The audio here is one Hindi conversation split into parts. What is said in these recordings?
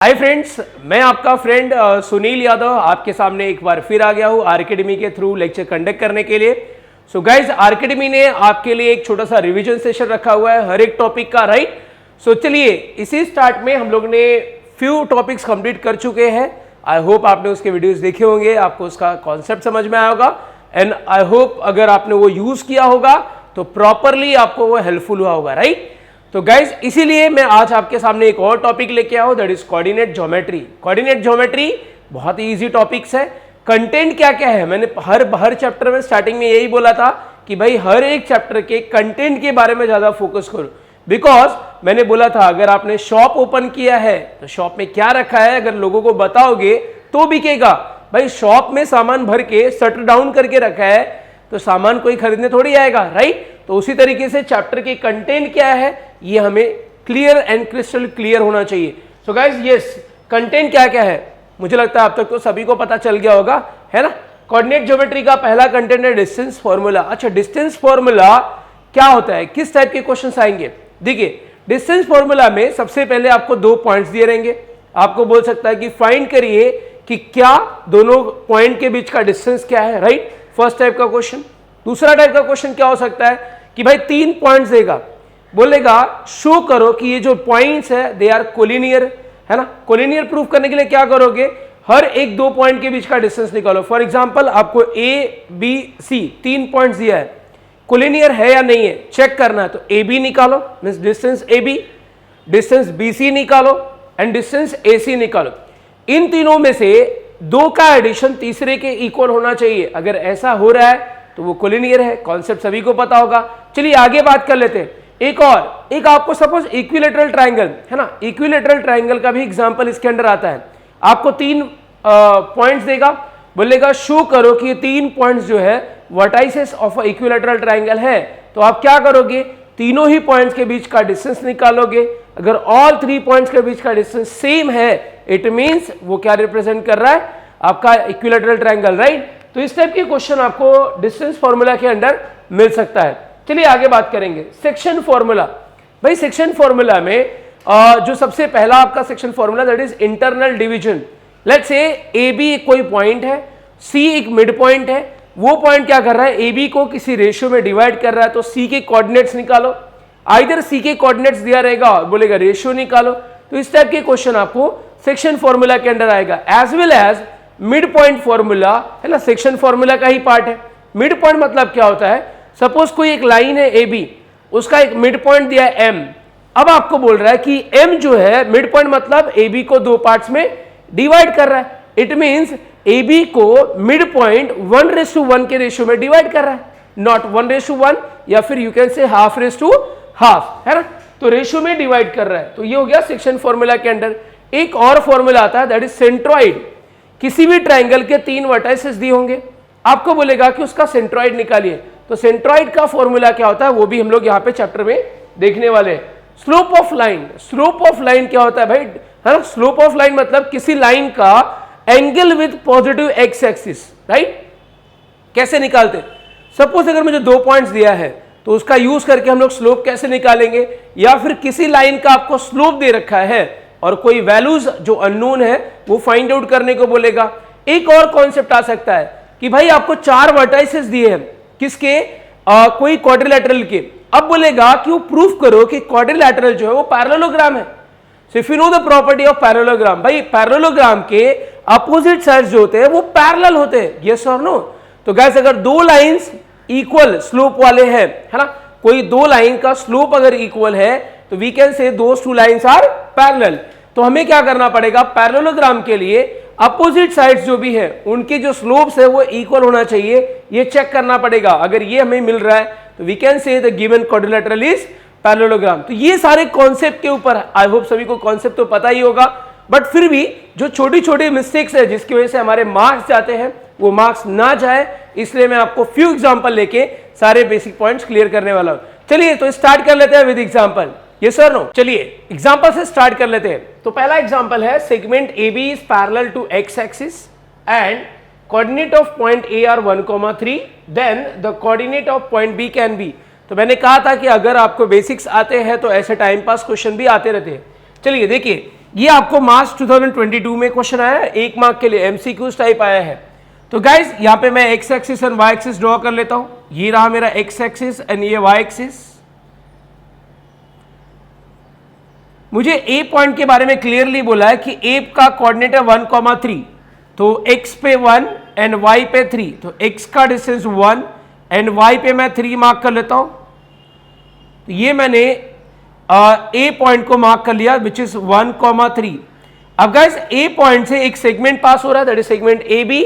हाय फ्रेंड्स, मैं आपका फ्रेंड सुनील यादव आपके सामने एक बार फिर आ गया हूँ आरकेडमी के थ्रू लेक्चर कंडक्ट करने के लिए। सो गाइज, आरकेडमी ने आपके लिए एक छोटा सा रिवीजन सेशन रखा हुआ है हर एक टॉपिक का, राइट। सो चलिए, इसी स्टार्ट में हम लोग ने फ्यू टॉपिक्स कंप्लीट कर चुके हैं। आई होप आपने उसके वीडियोस देखे होंगे, आपको उसका कॉन्सेप्ट समझ में आया होगा एंड आई होप अगर आपने वो यूज किया होगा तो प्रॉपरली आपको वो हेल्पफुल हुआ होगा, राइट। तो गाइज, इसीलिए मैं आज आपके सामने एक और टॉपिक लेके आया हूं, that is coordinate geometry. Coordinate geometry बहुत ही इजी टॉपिक्स है। कंटेंट क्या क्या है, मैंने हर चैप्टर में स्टार्टिंग में यही बोला था कि भाई हर एक चैप्टर के कंटेंट के बारे में ज्यादा फोकस करो, बिकॉज मैंने बोला था अगर आपने शॉप ओपन किया है तो शॉप में क्या रखा है अगर लोगों को बताओगे तो बिकेगा। भाई शॉप में सामान भर के शटर डाउन करके रखा है तो सामान कोई खरीदने थोड़ी आएगा, राइट। तो उसी तरीके से चैप्टर के कंटेंट क्या है ये हमें क्लियर एंड क्रिस्टल क्लियर होना चाहिए। सो गाइज, यस, कंटेंट क्या क्या है मुझे लगता है अब तक तो सभी को पता चल गया होगा, है ना। कोऑर्डिनेट ज्योमेट्री का पहला कंटेंट है डिस्टेंस फॉर्मूला। अच्छा, डिस्टेंस फॉर्मूला क्या होता है, किस टाइप के क्वेश्चंस आएंगे। देखिए, डिस्टेंस फॉर्मूला में सबसे पहले आपको दो पॉइंट्स दिए रहेंगे, आपको बोल सकता है कि फाइंड करिए कि क्या दोनों पॉइंट के बीच का डिस्टेंस क्या है, राइट। फर्स्ट टाइप का क्वेश्चन। दूसरा टाइप का क्वेश्चन क्या हो सकता है कि भाई तीन पॉइंट्स देगा, बोलेगा शो करो कि ये जो पॉइंट्स है दे आर कोलिनियर, है ना। कोलिनियर प्रूफ करने के लिए क्या करोगे, हर एक दो पॉइंट के बीच का डिस्टेंस निकालो। फॉर एग्जांपल आपको ए बी सी तीन पॉइंट्स दिया है, कोलिनियर है या नहीं है चेक करना है तो ए बी निकालो, means distance A B, distance B C निकालो एंड डिस्टेंस ए सी निकालो। इन तीनों में से दो का एडिशन तीसरे के इक्वल होना चाहिए, अगर ऐसा हो रहा है तो वो कोलिनियर है। कॉन्सेप्ट सभी को पता होगा। चलिए आगे बात कर लेते हैं। एक आपको सपोज इक्विलेटरल ट्राइंगल, है ना, इक्विलेटरल ट्राइंगल का भी एग्जांपल इसके अंदर आता है। आपको तीन पॉइंट्स देगा, बोलेगा शो करो कि ये तीन पॉइंट्स जो है वर्टाइसेस ऑफ इक्विलेटरल ट्राइंगल है। तो आप क्या करोगे, तीनों ही पॉइंट्स के बीच का डिस्टेंस निकालोगे। अगर ऑल थ्री पॉइंट्स के बीच का डिस्टेंस सेम है इट मींस वो क्या रिप्रेजेंट कर रहा है, आपका इक्विलेटरल ट्राइंगल, राइट। तो इस टाइप के क्वेश्चन आपको डिस्टेंस फॉर्मूला के अंदर मिल सकता है। चलिए आगे बात करेंगे सेक्शन फॉर्मूला। भाई सेक्शन फॉर्मूला में जो सबसे पहला आपका section formula that is internal division. Let's say A B एक कोई पॉइंट है, सी एक मिड पॉइंट है, वो पॉइंट क्या कर रहा है ए बी को किसी रेशियो में डिवाइड कर रहा है, तो सी के कोऑर्डिनेट्स निकालो। आइदर सी के कोऑर्डिनेट्स दिया रहेगा और बोलेगा रेशियो निकालो। तो इस टाइप के क्वेश्चन आपको सेक्शन फॉर्मूला के अंदर आएगा, as well as mid point formula, है ना, सेक्शन फॉर्मूला का ही पार्ट है। मिड पॉइंट मतलब क्या होता है, सपोज कोई एक लाइन है ए बी, उसका एक मिड पॉइंट दिया है एम। अब आपको बोल रहा है कि एम जो है मिड पॉइंट मतलब ए बी को दो पार्ट्स में डिवाइड कर रहा है। इट मींस ए बी को मिड पॉइंट 1:1 के रेशियो में डिवाइड कर रहा है, नॉट 1:1 या फिर यू कैन से 1/2, है ना। तो रेशियो में डिवाइड कर रहा है, तो ये हो गया सेक्शन फॉर्मूला के अंदर। एक और फॉर्मूला आता है दैट इज सेंट्रॉइड। किसी भी ट्राइंगल के तीन वर्टाइसेस दिए होंगे, आपको बोलेगा कि उसका सेंट्रॉइड निकालिए। तो सेंट्रॉइड का फॉर्मूला क्या होता है वो भी हम लोग यहाँ पे चैप्टर में देखने वाले हैं। Slope of line, slope of line क्या होता है भाई, है ना। स्लोप ऑफ लाइन मतलब किसी लाइन का angle with positive x axis, right. कैसे निकालते, सपोज अगर मुझे दो पॉइंट्स दिया है तो उसका यूज करके हम लोग स्लोप कैसे निकालेंगे, या फिर किसी लाइन का आपको स्लोप दे रखा है और कोई वैल्यूज जो अननोन है वो फाइंड आउट करने को बोलेगा। एक और कॉन्सेप्ट आ सकता है कि भाई आपको चार वर्टाइसेस दिए हैं, किसके, कोई क्वाड्रिलेटरल के। अब बोलेगा कि वो प्रूफ करो कि क्वाड्रिलेटरल जो है वो पैरेललोग्राम है। So if you know the property of parallelogram, भाई पैरेललोग्राम के अपोजिट साइड्स जो होते हैं वो पैरेलल होते हैं, यस और नो। तो गाइस, अगर दो लाइंस इक्वल स्लोप वाले हैं, है ना, कोई दो लाइन का स्लोप अगर इक्वल है तो we can say those two lines are parallel. तो हमें क्या करना पड़ेगा, पैरेललोग्राम के लिए अपोजिट साइड्स जो भी है उनके जो स्लोप्स है वो इक्वल होना चाहिए, ये चेक करना पड़ेगा। अगर ये हमें मिल रहा है तो we can say the given quadrilateral is parallelogram. तो ये सारे कॉन्सेप्ट के ऊपर आई होप सभी को कॉन्सेप्ट तो पता ही होगा, बट फिर भी जो छोटी छोटी मिस्टेक्स है जिसकी वजह से हमारे मार्क्स जाते हैं वो मार्क्स ना जाए, इसलिए मैं आपको फ्यू एग्जांपल लेके सारे बेसिक पॉइंट्स क्लियर करने वाला हूं। चलिए तो स्टार्ट कर लेते हैं विद एग्जांपल, यस और नो। चलिए एग्जांपल से स्टार्ट कर लेते हैं। तो पहला एग्जांपल है segment AB is parallel to x axis and coordinate of point A are 1,3, then the coordinate of point B can be. तो मैंने कहा था कि अगर आपको बेसिक्स आते हैं तो ऐसे टाइम पास क्वेश्चन भी आते रहते हैं। चलिए देखिए, ये आपको मार्च 2022 में क्वेश्चन आया है, 1 मार्क के लिए एमसीक्यूज टाइप आया है। तो गाइज यहां पे मैं X axis and Y axis draw कर लेता हूं। ये रहा मेरा एक्स एक्सिस एंड ये वाई एक्सिस। मुझे ए पॉइंट के बारे में क्लियरली बोला है कि ए का कोऑर्डिनेट है 1,3, तो एक्स पे 1 एंड वाई पे 3, तो एक्स का डिस्टेंस 1 एंड वाई पे मैं 3 मार्क कर लेता हूं। तो ये मैंने ए पॉइंट को मार्क कर लिया विच इज 1,3। अब गाइस ए पॉइंट से एक सेगमेंट पास हो रहा है, that is segment A B,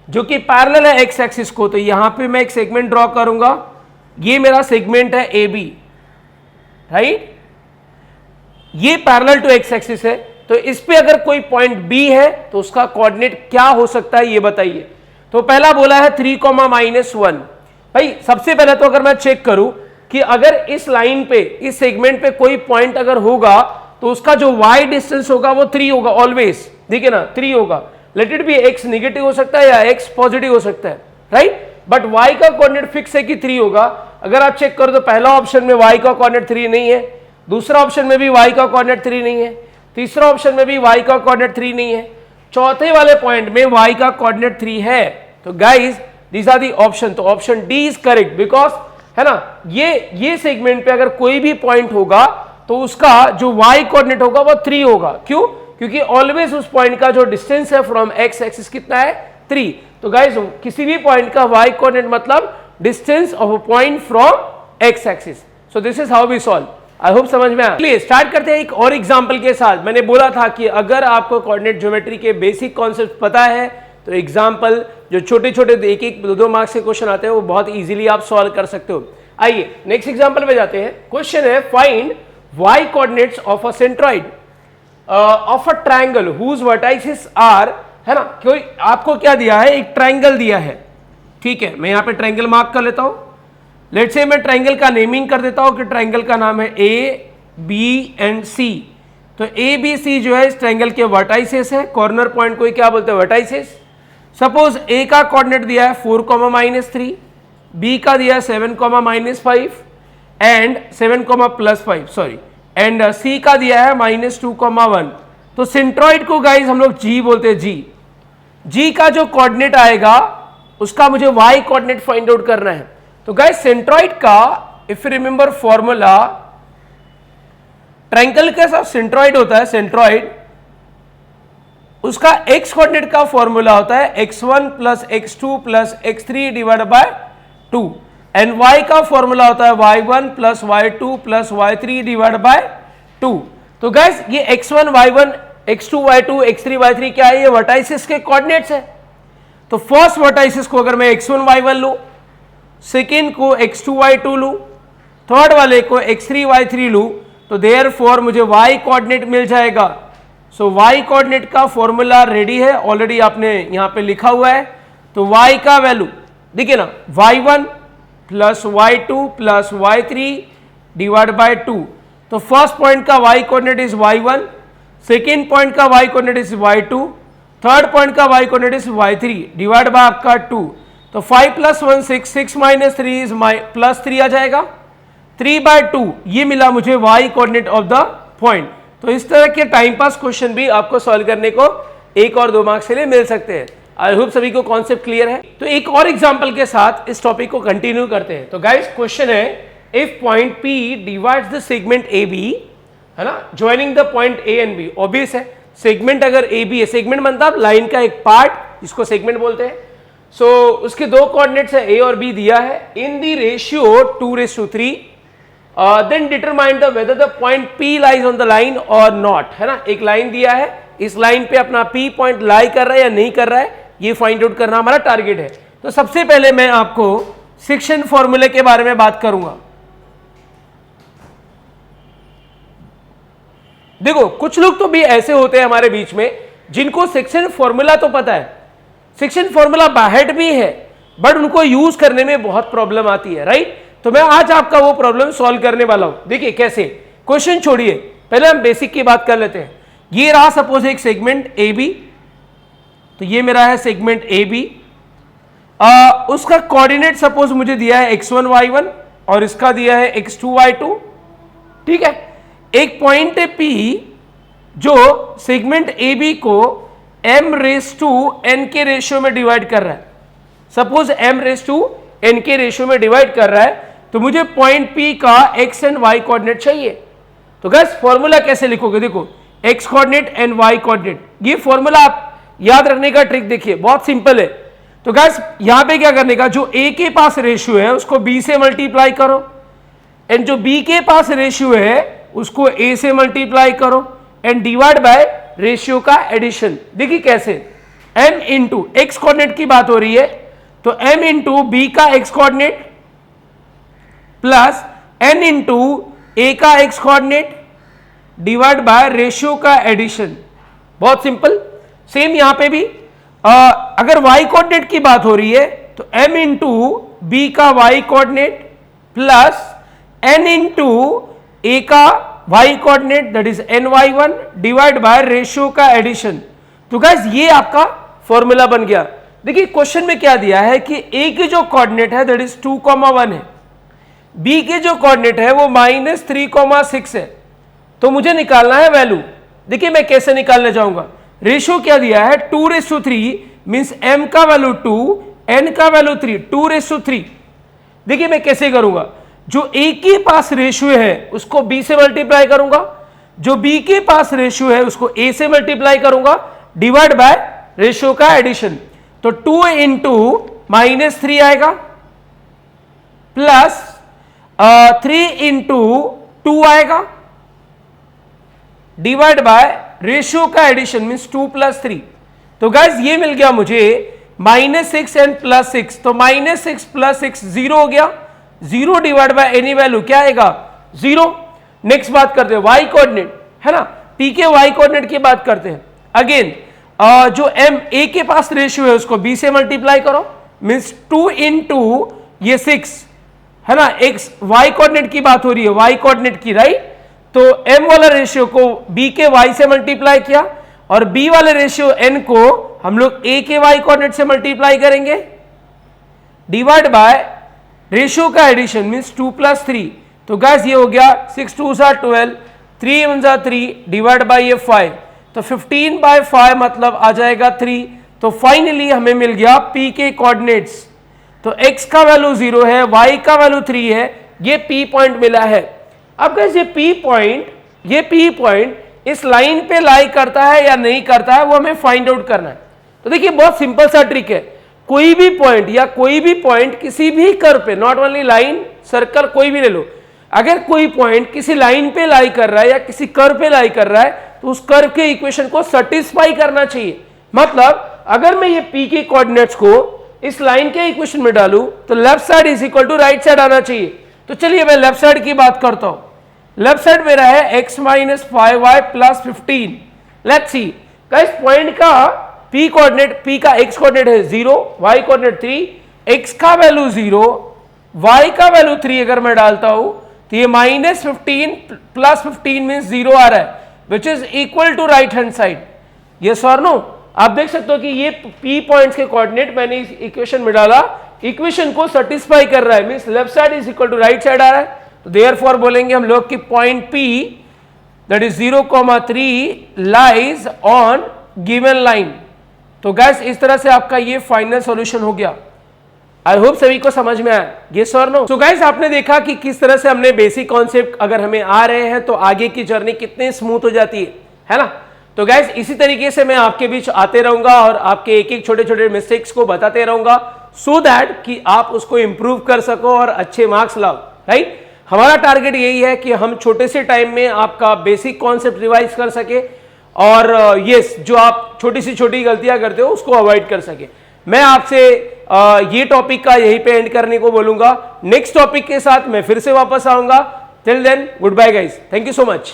जो कि पैरेलल है एक्स एक्सिस को। तो यहां पे मैं एक सेगमेंट ड्रॉ करूंगा, ये मेरा सेगमेंट है ए बी, राइट। ये पैरेलल टू एक्स एक्सिस है, तो इस पे अगर कोई पॉइंट बी है तो उसका कोऑर्डिनेट क्या हो सकता है ये बताइए। तो पहला बोला है 3,-1। भाई सबसे पहले तो अगर मैं चेक करूं कि अगर इस लाइन पे, इस सेगमेंट पे कोई पॉइंट अगर होगा तो उसका जो y डिस्टेंस होगा वो 3 होगा ऑलवेज, देखिए ना 3 होगा। Let it be x negative हो सकता है या x पॉजिटिव हो सकता है, राइट, बट y का कोऑर्डिनेट फिक्स है कि 3 होगा। अगर आप चेक करो तो पहला ऑप्शन में y का कोऑर्डिनेट 3 नहीं है, दूसरा ऑप्शन में भी y का कोऑर्डिनेट 3 नहीं है, तीसरा ऑप्शन में भी y का कोऑर्डिनेट 3 नहीं है, चौथे वाले पॉइंट में y का कोऑर्डिनेट 3 है। तो guys these are the option, तो option D is correct, because है ना ये सेगमेंट पे अगर कोई भी पॉइंट होगा तो उसका जो y कोऑर्डिनेट होगा वो 3 होगा। क्यों? क्योंकि ऑलवेज उस पॉइंट का जो डिस्टेंस है फ्रॉम x एक्सिस कितना है 3। तो गाइस किसी भी पॉइंट का y कोऑर्डिनेट मतलब distance of a point from x axis. So this is how we solve. I hope समझ में आया। चलिए स्टार्ट करते हैं एक और एग्जांपल के साथ। मैंने बोला था कि अगर आपको कोऑर्डिनेट ज्योमेट्री के बेसिक कॉन्सेप्ट पता है तो एग्जाम्पल जो छोटे छोटे एक एक 2-2 मार्क्स के क्वेश्चन आते हैं वो बहुत इजीली आप सॉल्व कर सकते हो। आइए नेक्स्ट एग्जांपल पे जाते हैं। क्वेश्चन है find y coordinates of a centroid of a triangle whose vertices are, है ना, कोई आपको क्या दिया है, एक ट्रायंगल दिया है, ठीक है। मैं यहां पे ट्रायंगल मार्क कर लेता हूं। लेट्स से मैं ट्रायंगल का नेमिंग कर देता हूं कि ट्रायंगल का नाम है ए बी एंड सी। तो ए बी सी जो है इस ट्रायंगल के वर्टाइसेस है, कॉर्नर पॉइंट को क्या बोलते हैं, वर्टाइसेस। सपोज ए का कोऑर्डिनेट दिया है 4,-3, बी का दिया है 7,-5 एंड 7,+5 सॉरी, एंड सी का दिया है -2,1। तो सेंट्रॉइड को गाइज हम लोग जी बोलते हैं, जी। जी का जो कोऑर्डिनेट आएगा उसका मुझे वाई कोऑर्डिनेट फाइंड आउट करना है। तो गाइज सेंट्रॉइड का if you remember formula, triangle के साथ सेंट्रॉइड होता है, सेंट्रॉइड उसका x कोऑर्डिनेट का फॉर्मूला होता है x1 + x2 + x3 divided by 2 and y का फॉर्मूला होता है y1 + y2 + y3 divided by 2। तो गाइस ये x1 y1 x2 y2 x3 y3 क्या है, ये वर्टाइसेस के कोऑर्डिनेट्स है। तो फर्स्ट वर्टाइसेस को अगर मैं x1 y1 लूं, सेकेंड को x2 y2 लूं, थर्ड वाले को x3 y3 लूं, तो देयरफॉर मुझे y कोऑर्डिनेट मिल जाएगा। सो y कोऑर्डिनेट का फॉर्मूला रेडी है, ऑलरेडी आपने यहां पे लिखा हुआ है। तो y का वैल्यू देखिए ना, y1 + y2 + y3 divide by 2। तो फर्स्ट पॉइंट का y coordinate is y1, second point का y coordinate is y2, third point का y coordinate is y3 divide by आपका 2। तो 5 + 1 6, 6 - 3 इज +3 आ जाएगा, 3/2 ये मिला मुझे y coordinate of the point. तो इस तरह के टाइम पास क्वेश्चन भी आपको सॉल्व करने को 1 और 2 मार्क्स के लिए मिल सकते हैं। आई होप सभी को कॉन्सेप्ट क्लियर है। तो एक और एग्जांपल के साथ इस टॉपिक को कंटिन्यू करते हैं। तो गाइस क्वेश्चन है if point P divides the segment AB, है ना, joining the point A and B। Obvious है सेगमेंट अगर AB है, सेगमेंट मतलब लाइन का एक पार्ट, जिसको सेगमेंट बोलते हैं। सो उसके दो कोऑर्डिनेट्स है A और B दिया है in the ratio 2:3। Then determine the whether the point P lies on the line और नॉट, है ना। एक लाइन दिया है, इस लाइन पे अपना P पॉइंट लाई कर रहा है या नहीं कर रहा है, ये फाइंड आउट करना हमारा टारगेट है। तो सबसे पहले मैं आपको सेक्शन फॉर्मूले के बारे में बात करूंगा। देखो कुछ लोग तो भी ऐसे होते हैं हमारे बीच में जिनको सेक्शन फॉर्मूला तो पता है, सेक्शन फॉर्मूला बाहर भी है, बट उनको यूज करने में बहुत प्रॉब्लम आती है, राइट। तो मैं आज आपका वो प्रॉब्लम सॉल्व करने वाला हूं। देखिए कैसे, क्वेश्चन छोड़िए, पहले हम बेसिक की बात कर लेते हैं। ये रहा सपोज एक सेगमेंट ए बी, तो ये मेरा है सेगमेंट ए बी। उसका कोऑर्डिनेट सपोज मुझे दिया है x1 y1 और इसका दिया है x2 y2, ठीक है। एक पॉइंट है P जो सेगमेंट ए बी को m⁴n के रेशियो में डिवाइड कर रहा है। सपोज m⁴n के रेशियो में डिवाइड कर रहा है, तो मुझे पॉइंट P का x एंड y कोऑर्डिनेट चाहिए। तो गाइस फॉर्मूला कैसे लिखोगे, देखो x coordinate and y coordinate, ये फॉर्मूला आप याद रखने का ट्रिक देखिए, बहुत सिंपल है। तो गाइस यहां पे क्या करने का, जो a के पास रेशियो है उसको b से मल्टीप्लाई करो, एंड जो b के पास रेशियो है उसको a से मल्टीप्लाई करो, एंड डिवाइड बाय रेशियो का एडिशन। देखिए कैसे, m इंटू एक्स कोऑर्डिनेट की बात हो रही है, तो m इंटू बी का x coordinate plus n into A का x coordinate divide by ratio का एडिशन। बहुत सिंपल। सेम यहां पे भी अगर y कोऑर्डिनेट की बात हो रही है तो m इंटू बी का y coordinate plus n into A का y coordinate that is ny1 divide by ratio का एडिशन। तो गाइस ये आपका फॉर्मूला बन गया। देखिए क्वेश्चन में क्या दिया है कि a के जो कोऑर्डिनेट है दैट इज 2,1 है, b के जो कोऑर्डिनेट है वो -3,6 है, तो मुझे निकालना है वैल्यू। देखिए मैं कैसे निकालने जाऊंगा, रेशियो क्या दिया है 2:3 मींस m का वैल्यू 2, n का वैल्यू 3, 2:3। देखिए मैं कैसे करूंगा, जो a के पास रेशियो है उसको b से मल्टीप्लाई करूंगा, जो b के पास रेशियो है उसको a से मल्टीप्लाई करूंगा, डिवाइड बाय रेशियो का एडिशन। तो 2 इंटू -3 आएगा प्लस 3 इंटू 2 आएगा डिवाइड बाय रेशियो का एडिशन मींस 2 + 3। तो गाइस ये मिल गया मुझे -6 एंड +6, तो -6 + 6 0 हो गया, 0 डिवाइड बाय एनी वैल्यू क्या आएगा 0। नेक्स्ट बात करते हैं y कोऑर्डिनेट, है ना, p के y कोऑर्डिनेट की बात करते हैं। अगेन जो m a के पास रेशियो है उसको b से मल्टीप्लाई करो मींस 2 इंटू ये 6, है ना, x y कोऑर्डिनेट की बात हो रही है, y कोऑर्डिनेट की, राइट। तो m वाला रेशियो को b के y से मल्टीप्लाई किया और b वाले रेशियो n को हम लोग a के y कोऑर्डिनेट से मल्टीप्लाई करेंगे, डिवाइड बाय रेशियो का एडिशन मींस 2 + 3। तो गाइस ये हो गया 6 2 12, 3 1 3 डिवाइड बाय ये 5, तो 15/5 मतलब आ जाएगा 3। तो फाइनली हमें मिल गया p के कोऑर्डिनेट्स। तो x का वैल्यू 0 है, y का वैल्यू 3 है, ये p पॉइंट मिला है। अब गाइस ये p पॉइंट इस लाइन पे लाई करता है या नहीं करता है वो हमें फाइंड आउट करना है। तो देखिए बहुत सिंपल सा ट्रिक है, कोई भी पॉइंट किसी भी कर्व पे, नॉट ओनली लाइन, सर्कल, कोई भी ले लो, अगर कोई पॉइंट किसी लाइन पे लाई कर रहा है या किसी कर्व पे लाई कर रहा है तो उस कर्व के इक्वेशन को सेटिस्फाई करना चाहिए। मतलब अगर मैं ये p के कोऑर्डिनेट्स को इस लाइन के इक्वेशन में डालूं तो left side is equal to right side आना चाहिए। तो चलिए मैं लेफ्ट साइड की बात करता हूं। लेफ्ट साइड मेरा है x - 5y + 15। Let's see guys, point का p कोऑर्डिनेट, p का x कोऑर्डिनेट है 0, y कोऑर्डिनेट 3, x का वैल्यू 0, y का वैल्यू 3 अगर मैं डालता हूं तो ये -15 + 15 मींस 0 आ रहा है, which is equal to right hand side. Yes और नो? आप देख सकते हो कि ये p पॉइंट्स के कोऑर्डिनेट मैंने इस इक्वेशन में डाला, इक्वेशन को सेटिस्फाई कर रहा है, means left side is equal to right side आ रहा है। तो देयरफॉर बोलेंगे हम लोग कि point p that is 0,3 lies on given line. तो गैस इस तरह से आपका ये फाइनल सॉल्यूशन हो गया। आई होप सभी को समझ में आया, यस और नो? सो गाइस आपने देखा कि किस तरह से हमने बेसिक कॉन्सेप्ट अगर हमें आ रहे हैं तो आगे की जर्नी कितनी स्मूथ हो जाती है ना। तो गाइस इसी तरीके से मैं आपके बीच आते रहूंगा और आपके एक एक छोटे छोटे मिस्टेक्स को बताते रहूंगा, सो दैट कि आप उसको इंप्रूव कर सको और अच्छे मार्क्स लाओ, राइट। हमारा टारगेट यही है कि हम छोटे से टाइम में आपका बेसिक कॉन्सेप्ट रिवाइज कर सके और यस जो आप छोटी सी छोटी गलतियां करते हो उसको अवॉइड कर सके। मैं आपसे ये टॉपिक का यहीं पे एंड करने को बोलूंगा। नेक्स्ट टॉपिक के साथ मैं फिर से वापस आऊंगा। Till then goodbye guys, thank you so much.